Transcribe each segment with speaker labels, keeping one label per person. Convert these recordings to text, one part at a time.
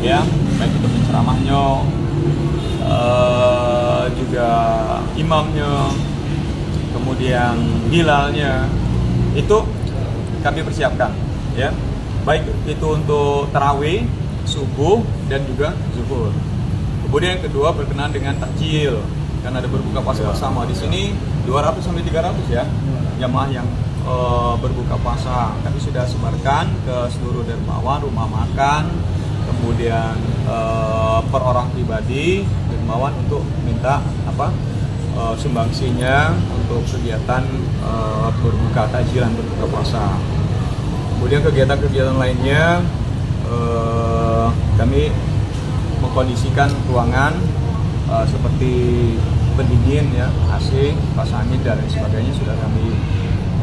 Speaker 1: ya, baik itu penceramahnya, juga imamnya, kemudian hilalnya, itu kami persiapkan, ya, baik itu untuk tarawih, subuh, dan juga zuhur. Kemudian yang kedua berkenaan dengan takjil, karena ada berbuka puasa bersama di sini 200 sampai 300 ya jamaah yang berbuka puasa. Kami sudah sebarkan ke seluruh dermawan, rumah makan, kemudian per orang pribadi dermawan untuk minta sumbangsinya untuk kegiatan berbuka takjilan berbuka puasa. Kemudian kegiatan-kegiatan lainnya kami mengkondisikan ruangan seperti pendingin ya, AC, kipas angin dan lain sebagainya sudah kami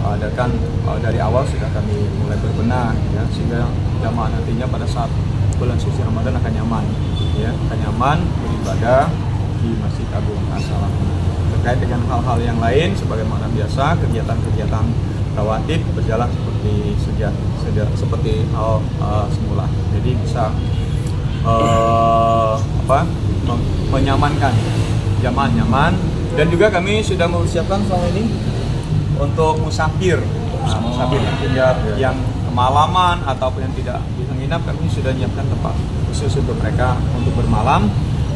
Speaker 1: adakan dari awal, sudah kami mulai berbenah ya, sehingga jamaah nantinya pada saat bulan suci Ramadan akan nyaman ya, akan nyaman beribadah di Masjid Agung As-Salam. Terkait dengan hal-hal yang lain sebagaimana biasa, kegiatan-kegiatan rawatib berjalan seperti hal semula. Jadi bisa menyamankan jamaah nyaman, dan juga kami sudah mempersiapkan selama ini untuk musafir. Musafir yang kemalaman ataupun yang tidak bisa nginap, kami sudah menyiapkan tempat khusus untuk mereka untuk bermalam.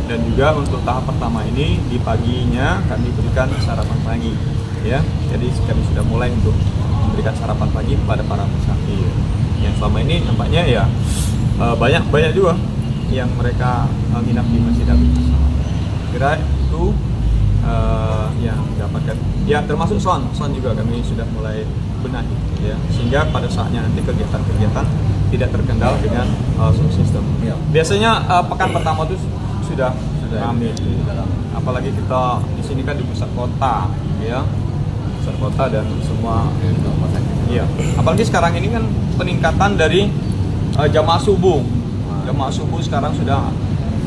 Speaker 1: Dan juga untuk tahap pertama ini di paginya kami berikan sarapan pagi ya. Jadi kami sudah mulai untuk memberikan sarapan pagi kepada para musafir yang selama ini nampaknya ya banyak juga yang mereka nginap di Masjid Agung. Kira itu yang dapatkan ya, termasuk sound juga kami sudah mulai benahi ya, sehingga pada saatnya nanti kegiatan-kegiatan tidak terkendala dengan sound system. Biasanya pekan pertama itu sudah ramai, apalagi kita di sini kan di pusat kota ya, pusat kota dan semua ya. Apalagi sekarang ini kan peningkatan dari jamaah subuh sekarang sudah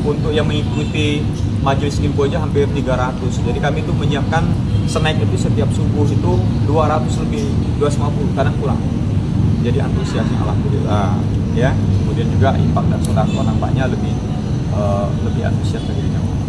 Speaker 1: untuk yang mengikuti majelis info aja hampir 300. Jadi kami itu menyiapkan snack itu setiap subuh itu 200 lebih, 250 kadang pulang. Jadi antusiasnya alhamdulillah ya. Kemudian juga infak dan sedekah nampaknya lebih antusias lagi di jamaah.